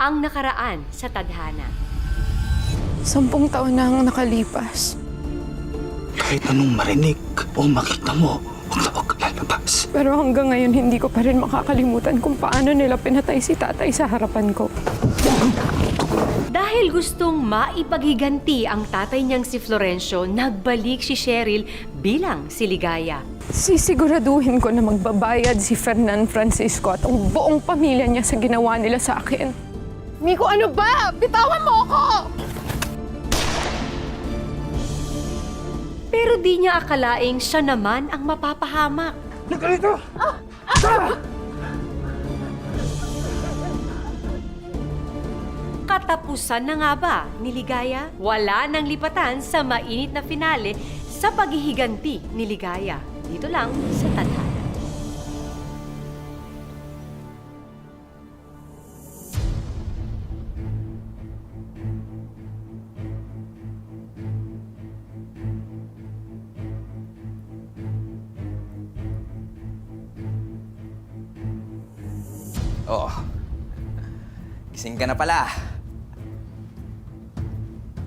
ang nakaraan sa tadhana. 10 taon na ang nakalipas. Kahit anong marinig o makita mo, huwag na huwag lalabas. Pero hanggang ngayon, hindi ko pa rin makakalimutan kung paano nila pinatay si tatay sa harapan ko. Dahil gustong maipaghiganti ang tatay niyang si Florencio, nagbalik si Cheryl bilang si Ligaya. Sisiguraduhin ko na magbabayad si Fernan Francisco at ang buong pamilya niya sa ginawa nila sa akin. Miko, ano ba? Bitawan mo ako! Pero di niya akalaing siya naman ang mapapahamak. Nagalito! Katapusan na nga ba ni Ligaya? Wala nang lipatan sa mainit na finale sa paghihiganti ni Ligaya. Dito lang sa tadhana. Oo. Gising ka na pala.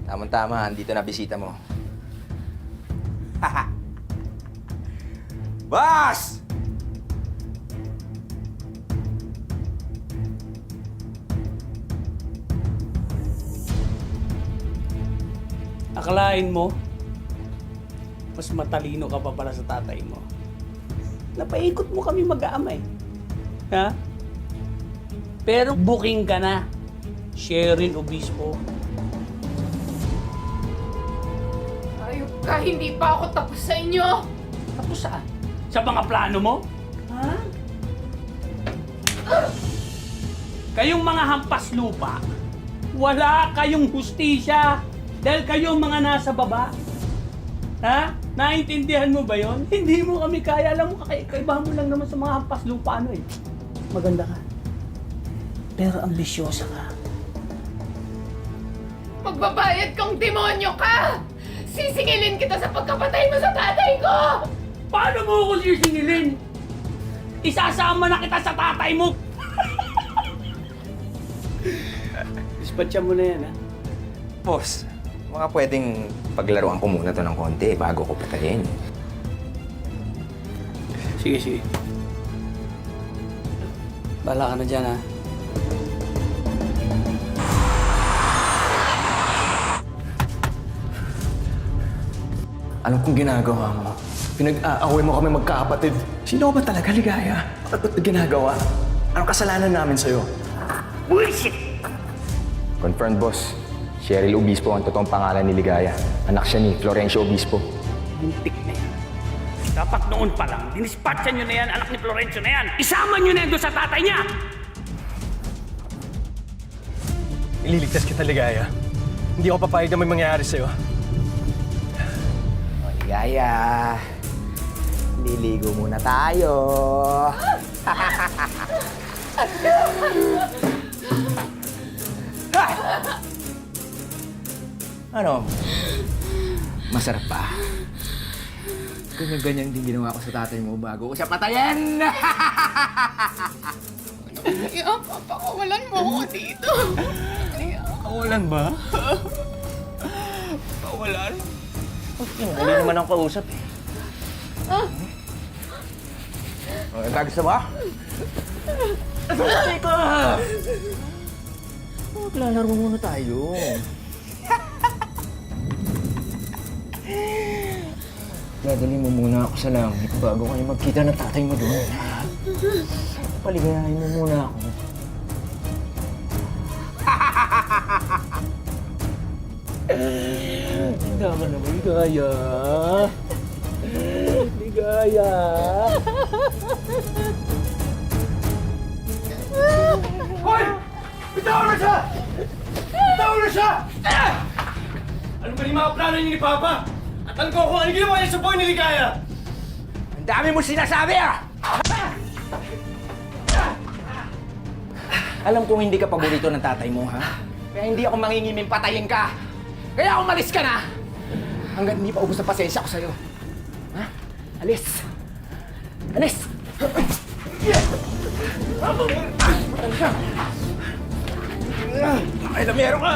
Tamang-tama, andito na bisita mo. Boss! Akalain mo, mas matalino ka pa pala sa tatay mo. Napaikot mo kami mag-aamay. Ha? Pero booking ka na, Cheryl Obispo. Ayok ka, hindi pa ako tapos sa inyo! Tapos saan? Sa mga plano mo? Ha? Kayong mga hampas lupa, wala kayong hustisya dahil kayong mga nasa baba. Ha? Naintindihan mo ba yon? Hindi mo kami kaya. Alam mo, kaibahan mo lang naman sa mga hampas lupa. Ano eh? Maganda ka. Pero ambisyosa ka. Magbabayad kang demonyo ka! Sisingilin kita sa pagkapatay mo sa tatay ko! Paano mo ako sisingilin? Isasama na kita sa tatay mo! Dispatcha mo na yan, ha? Boss, mga pwedeng paglaruan ko muna to ng konti bago ko patayin. Sige, sige. Bala ka na dyan, ha? Alam kong ginagawa mo. Pinag-aaway mo kami magkakapatid. Sino ka ba talaga, Ligaya? Ba't ginagawa? Anong kasalanan namin sa'yo? Bullshit! Confirmed, boss. Cheryl Obispo ang totoong pangalan ni Ligaya. Anak siya ni Florencio Obispo. Muntik na yan. Dapat noon pa lang, dinispatcha nyo na yan, anak ni Florencio na yan. Isama nyo na yan doon sa tatay niya! Ililigtas kita, Ligaya. Hindi ako papayag na may mangyayari sa'yo. O, Ligaya. Liligo muna tayo. Ano? Masarap pa? Ganyan-ganyan din ginawa ko sa tatay mo bago ko siya patayin! Pakawalan mo ako dito! Kawalan ba? Kawalan? Dali naman ang kausap eh. Gusto mo? Dali ka! Maglalaro muna tayo. Dadali mo muna ako sa langit bago kayo magkita ng tatay mo doon. Paligayahin mo muna ako. Hindi ka naman, Ligaya. Ligaya. Hoy! Bitawan na siya! Bitawan na siya! Ano ba yung mga plano niyo ni Papa? At alam ko kung ano ginawa niya sa buhay ni Ligaya! Ang dami mo sinasabi ah! Alam kong hindi ka paborito ng tatay mo, ha? Kaya hindi ako mangingiming patayin ka. Kaya umalis ka na! Hanggang hindi pa ubos na pasensya ko sa'yo. Ha? Alis! Alis! Ay, meron ka!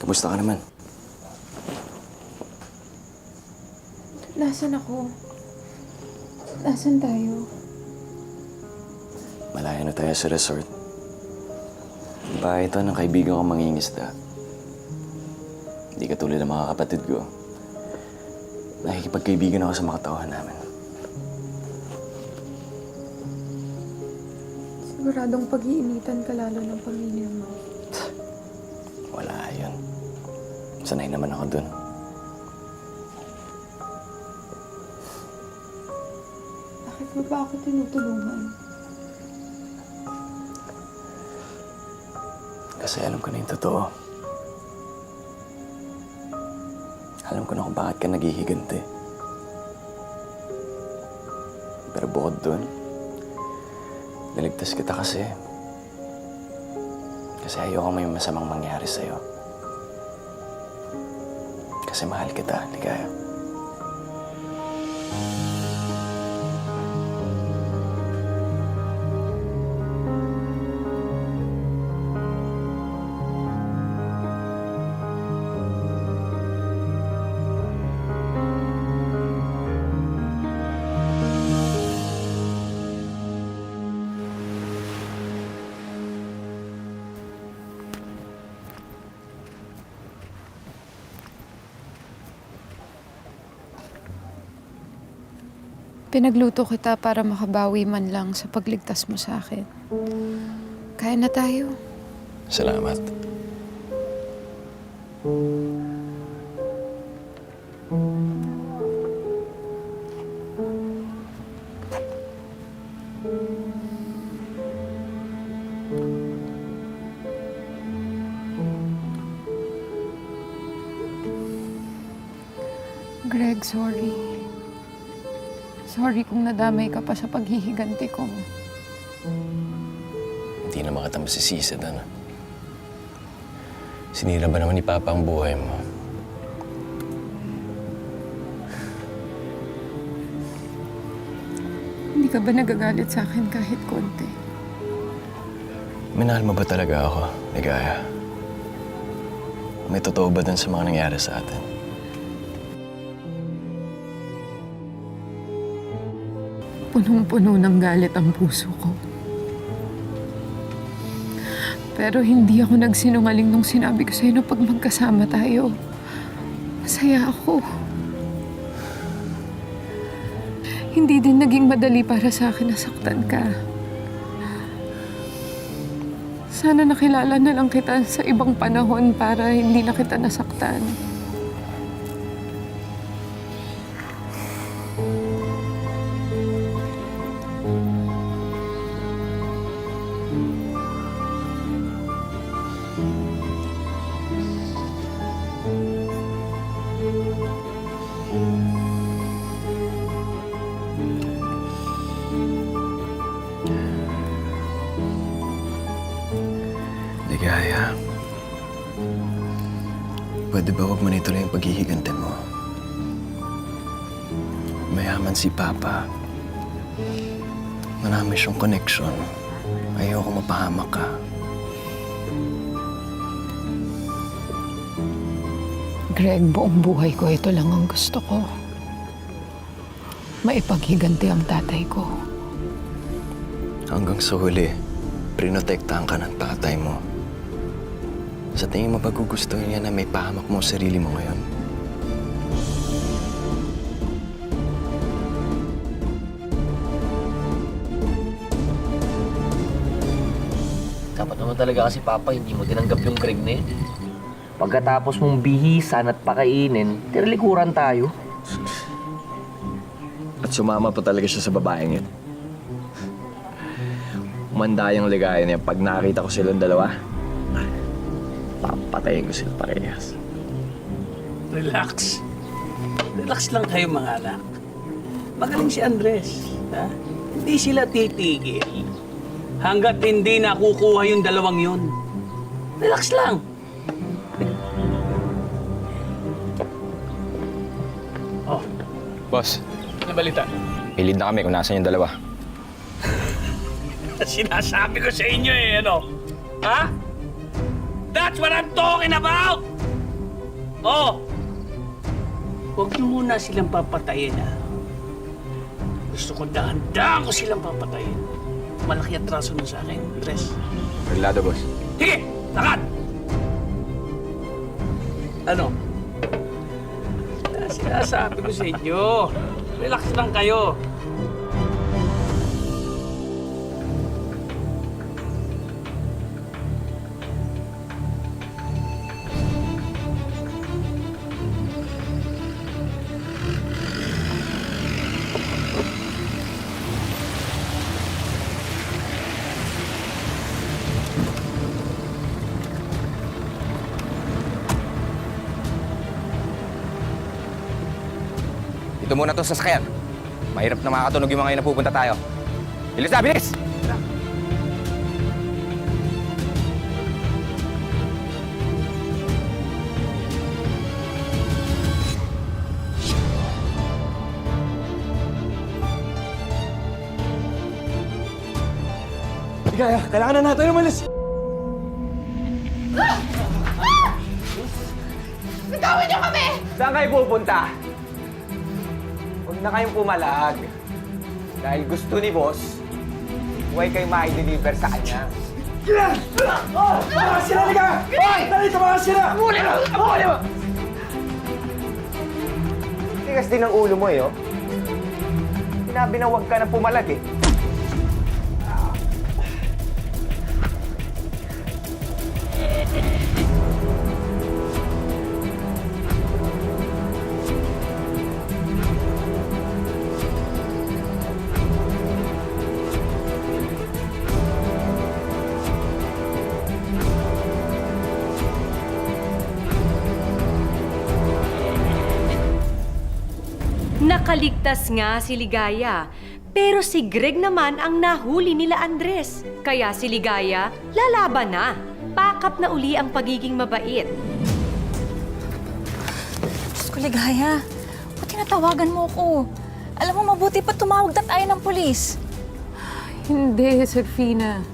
Kamusta ka naman? Nasaan ako? Nasaan tayo? Malayo na tayo sa resort. Bahay ito ng kaibigan kong mangingisda. Hindi katulad ng mga kapatid ko. Nakikipagkaibigan ako sa mga tauhan namin. Siguradong pag-iinitan ka lalo ng pamilya mo. Wala yun. Sanay naman ako dun. Bakit mo ba ako tinutulungan? Kasi alam ko na yung totoo. Alam ko na kung bakit ka naghihiganti. Pero bukod dun, niligtas kita kasi. Kasi ayoko may masamang mangyari sa'yo. Kasi mahal kita, Ligaya. Pinagluto kita para makabawi man lang sa pagligtas mo sa akin. Kaya na tayo. Salamat. Greg, sorry. Sorry kung nadamay ka pa sa paghihiganti ko. Hindi naman kita masisisi, Dana. Sinira ba naman ni Papa ang buhay mo? Hindi ka ba nagagalit sa akin kahit konti? Minahal mo ba talaga ako, Ligaya? May totoo ba dun sa mga nangyari sa atin? Punong-puno ng galit ang puso ko. Pero hindi ako nagsinungaling nung sinabi ko sa'yo na pag magkasama tayo, masaya ako. Hindi din naging madali para sa akin na saktan ka. Sana nakilala na lang kita sa ibang panahon para hindi na kita nasaktan. Ligaya, pwede ba huwag mo na ituloy yung paghihiganti mo? Mayaman si Papa. Marami siyang connection. Ayoko mapahamak ka. Greg, buong buhay ko ito lang ang gusto ko. Maipaghiganti ang tatay ko. Hanggang sa huli, prinotektahan ka ng tatay mo. Sa tingin mo ba gugustuhin niya na may pahamak mo sa sarili mo ngayon? Dapat naman talaga kasi Papa, hindi mo tinanggap yung Greg na yun. Pagkatapos mong bihisan at pakainin, tiralikuran tayo. At sumama pa talaga siya sa babaeng yun. Umanda yung Ligaya niya. Pag nakita ko silang dalawa, papatayin ko sila parehas. Relax. Relax lang kayo mga anak. Magaling si Andres. Ha? Hindi sila titigil hanggat hindi nakukuha yung dalawang yun. Relax lang. Oh, Boss, ano balita? pilid na kami kung nasan yung dalawa. Sinasabi ko sa inyo eh, ano? Ha? That's what I'm talking about! Oh! Huwag niyo muna silang papatayin, ha? Gusto ko dahan-dahan ko silang papatayin. Malaki atraso na sa akin, Andres. Relado, boss. Sige! Lakad! Ano? Sinasabi ko sa inyo. Relax lang kayo. Ito muna to sa sasakyan. Mahirap na makakatunog yung mga yun na pupunta tayo. Bilis na, bilis! Ligaya, kailangan na natin umalis. Bitawan niyo kami! Saan kayo pupunta? Huwag na kayong pumalag. Dahil gusto ni boss, huwag kayo ma-deliver sa kanya. Mga sila, Ligaya! Hoy! Dito, mga sila! Muli mo! Muli mo! Tigas din ang ulo mo eh, oh. Sinabi na huwag ka na pumalag eh. Nakaligtas nga si Ligaya, pero si Greg naman ang nahuli nila Andres. Kaya si Ligaya, lalaban na. Pakap na uli ang pagiging mabait. Diyos ko, Ligaya. Ba't tinatawagan mo ko? Alam mo, mabuti pa tumawag na tayo ng pulis. Hindi, Serfina.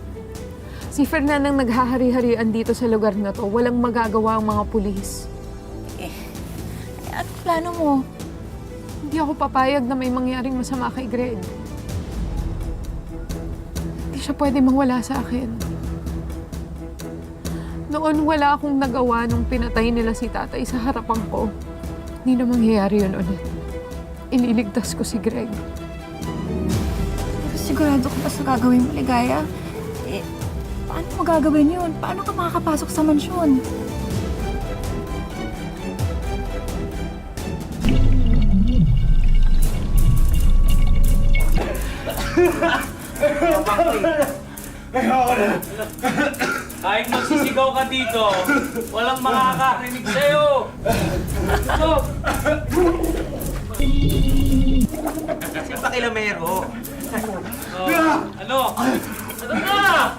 Si Fernan ang naghahari-harian dito sa lugar na to. Walang magagawa ang mga pulis. At plano mo? Hindi ako papayag na may mangyaring masama kay Greg. Hindi siya pwede mawala sa akin. Noon wala akong nagawa nung pinatay nila si tatay sa harapan ko. Hindi na mangyayari yun ulit. Ililigtas ko si Greg. Pero sigurado ka pa sa gagawin mo, Ligaya? Eh, paano mo gagawin yun? Paano ka makakapasok sa mansyon? Kahit magsisigaw ka dito, walang makakarinig sa'yo. Stop! Si Pakilamero. Oh, ano? Ano na?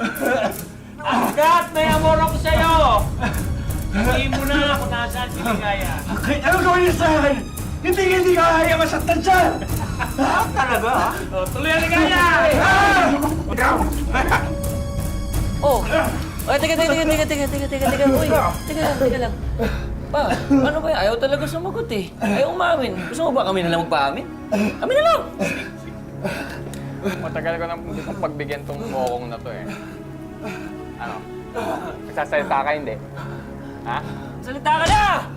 Agad, may amor ako sa'yo. Sabihin mo na kung nasaan si Ligaya. Kahit anong gawin niyo sa akin, hindi kaya masaktan siya! Talaga, ha? Oh, tuloy ang Ligaya! Oh! Ay, teka. Uy, teka lang. Pa, ano ba yan? Ayaw talaga sumagot eh. Ayaw umamin. Gusto mo ba kami na lang magpaamin? Kami na lang! Matagal ko nang gustong pagbigyan tong mokong na to eh. Ano? Nagsasalita ka hindi? Ha? Salita ka na!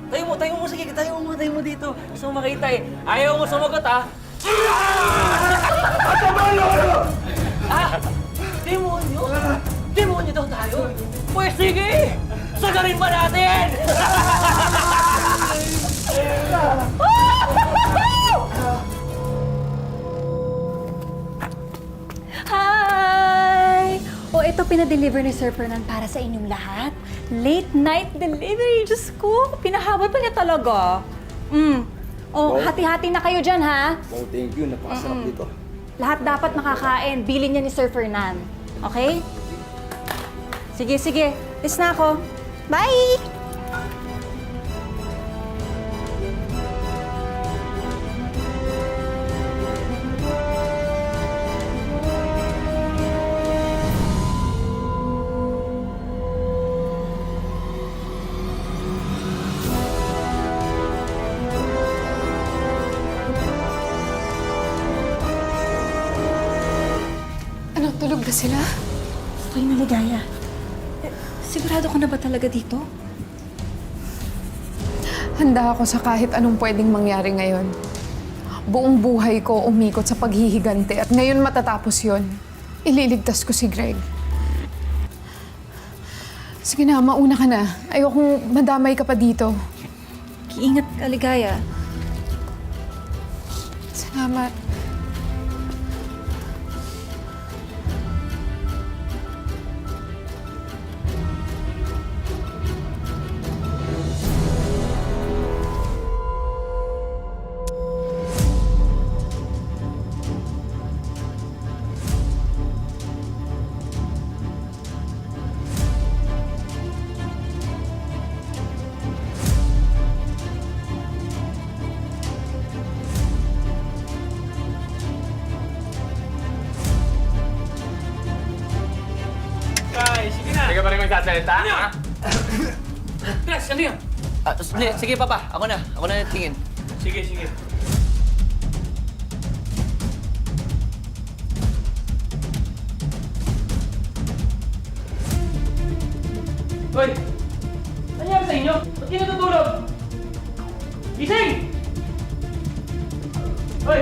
Tayo mo, sige, tayo mo dito. Gusto mo makita eh. Ayaw mo sumagot, ha? Ah! Demonyo? Demonyo daw tayo? Pues sige! Sagarin ba natin? Hi! O, ito pinadeliver ni Sir Fernan para sa inyong lahat. Late night delivery. Diyos ko, pinahabol pa niya talaga talaga. Oh, hati-hati na kayo dyan, ha? Oh, thank you. Napakasarap dito. Lahat dapat makakain. Bilin niya ni Sir Fernan. Okay? Sige, sige. Tis na ako. Bye! Ano, tulog na sila? Okay na, Ligaya. Sigurado ka na ba talaga dito? Handa ako sa kahit anong pwedeng mangyari ngayon. Buong buhay ko umikot sa paghihigante at ngayon matatapos yon. Ililigtas ko si Greg. Sige na, mauna ka na. Ayokong madamay ka pa dito. Iingat ka, Ligaya. Salamat. Tay, sige na. Hindi ka pa rin magsasalita, Ano? ha? Tres, ano yan? Sige, Papa. Ako na tingin. Sige, sige. Hoy! Ano nangyari sa inyo? Ba't kayo natutulog? Gising! Hoy!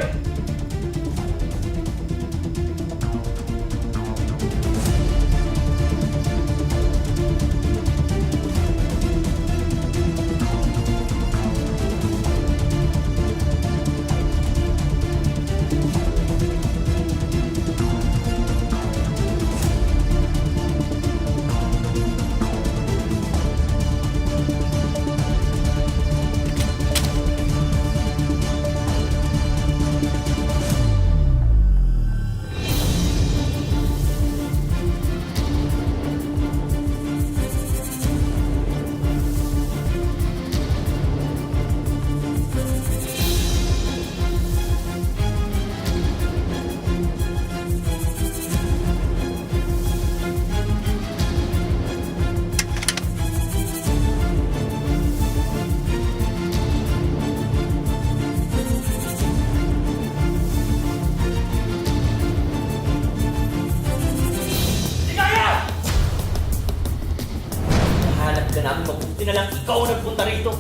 Mabuti na lang ikaw ang nagpunta rito.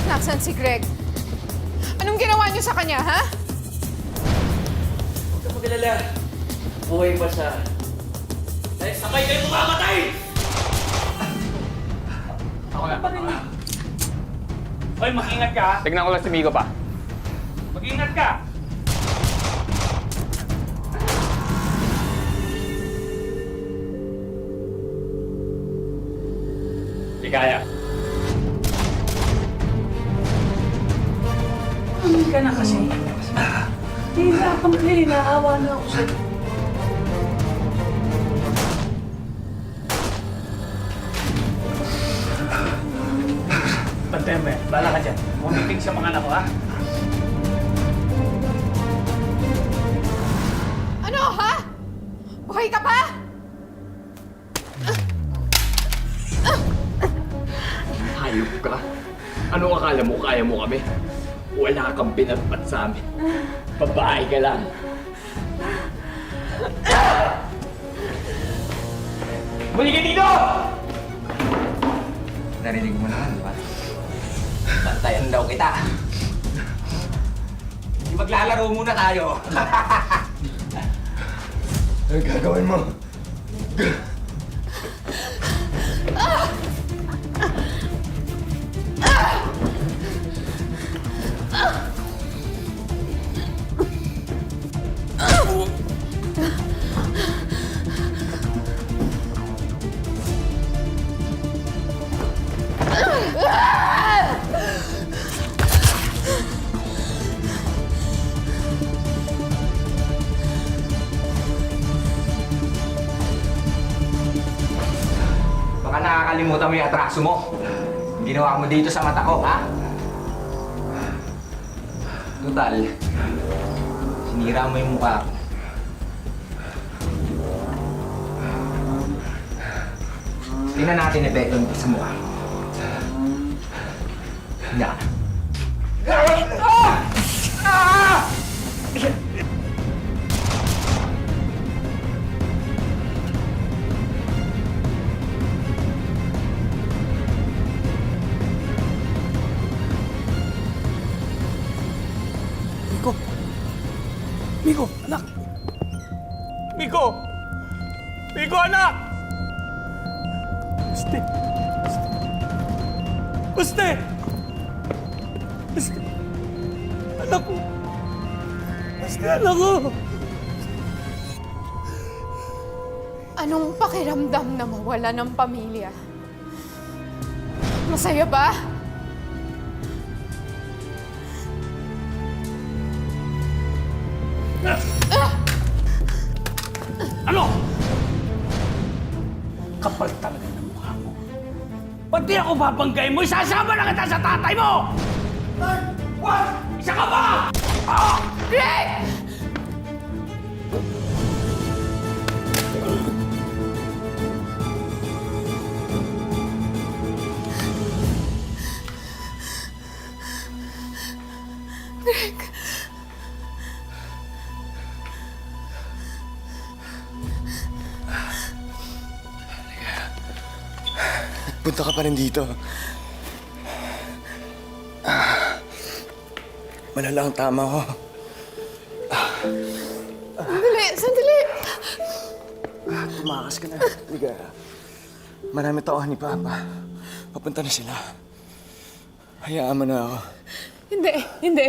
Nasaan si Greg? Anong ginawa niyo sa kanya, ha? Huwag ka mag-alala. Buhay pa siya. Dahil sabay kayo mamamatay! Ako na. Hoy, mag-ingat ka, ha? Tignan ko lang si Miko pa. Mag-ingat ka! Ligaya. Hindi ka na kasi. Hihirapan ka eh. Naawa na ako sa'yo. Pantembe, bala ka dyan. Mumiting sa mga anak ko, ha? Ano, ha? Buhay ka pa? Hayop ka? Ano akala mo kaya mo kami? Wala kang pinagpat sa amin. Babae ka lang. Buli ka dito! Narinig mo naman, di ba? Bantayan daw kita. Maglalaro muna tayo. Ano gagawin mo? nakalimutan mo yung atraso mo. Ginawa mo dito sa mata ko, ha? Total, sinira mo yung mukha ko. Tingnan natin epekto nito sa mukha. Yan. Miko, anak! Miko! Miko, anak! Guste! Guste! Guste! Anak ko! Guste, anak ko! Anong pakiramdam na mawala ng pamilya? Masaya ba? Ano? Kapal talaga ng mukha mo. Pati ako babanggay mo, isasama na kita sa tatay mo! What? Isa ka ba? Ah! Greg! Punta ka pa rin dito. Malala ang tama ko. Sandali! Tumakas ka na. Ligaya. Marami tauhan ni Papa. Papunta na sila. Hayaan mo na ako. Hindi.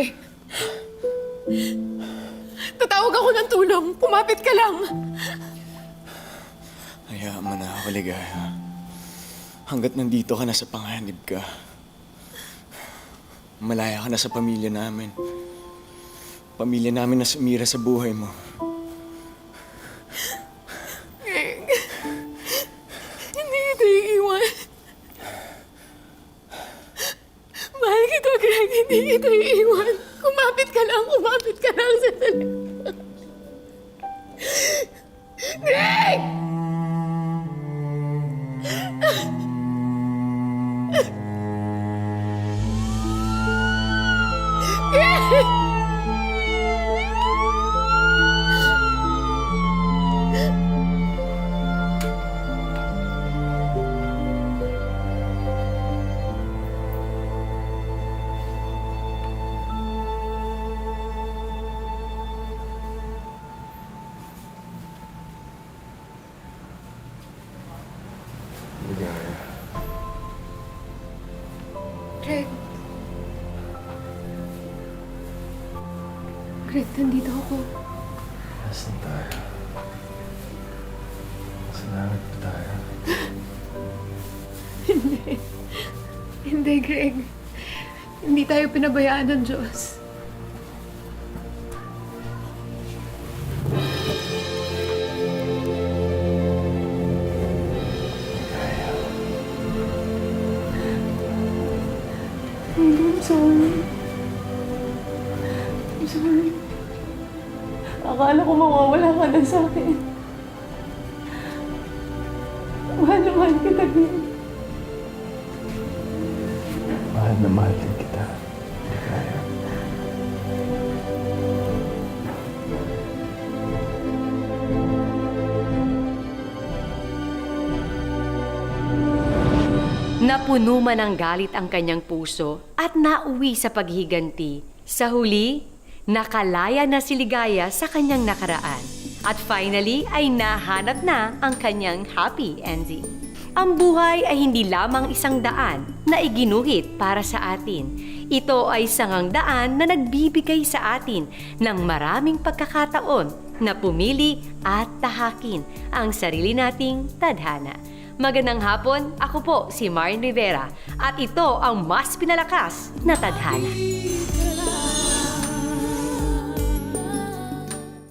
Tatawag ako ng tulong. Pumapit ka lang. Hayaan mo na ako, Ligaya. Hanggat nandito ka na sa panganib ka, malaya ka na sa pamilya namin. Pamilya namin na sumira sa buhay mo. Greg, hindi kita iiwan. Mahal kita, Greg. Hindi kita iiwan. Kumapit ka lang. Sandali. Greg! Greg, nandito ako. Nasaan tayo? Salamat pa tayo. Hindi, Greg. Hindi tayo pinabayaan ng Diyos. I'm sorry. Akala ko mawawala ka na sa akin. Mahal na mahal kita, Greg. Mahal na mahal din kita. Ligaya. Napuno man ng galit ang kanyang puso at nauwi sa paghiganti. Sa huli, nakalaya na si Ligaya sa kanyang nakaraan. At finally ay nahanap na ang kanyang happy ending. Ang buhay ay hindi lamang isang daan na iginuhit para sa atin. Ito ay sangang daan na nagbibigay sa atin ng maraming pagkakataon na pumili at tahakin ang sarili nating tadhana. Magandang hapon, ako po si Marin Rivera at ito ang mas pinalakas na tadhana.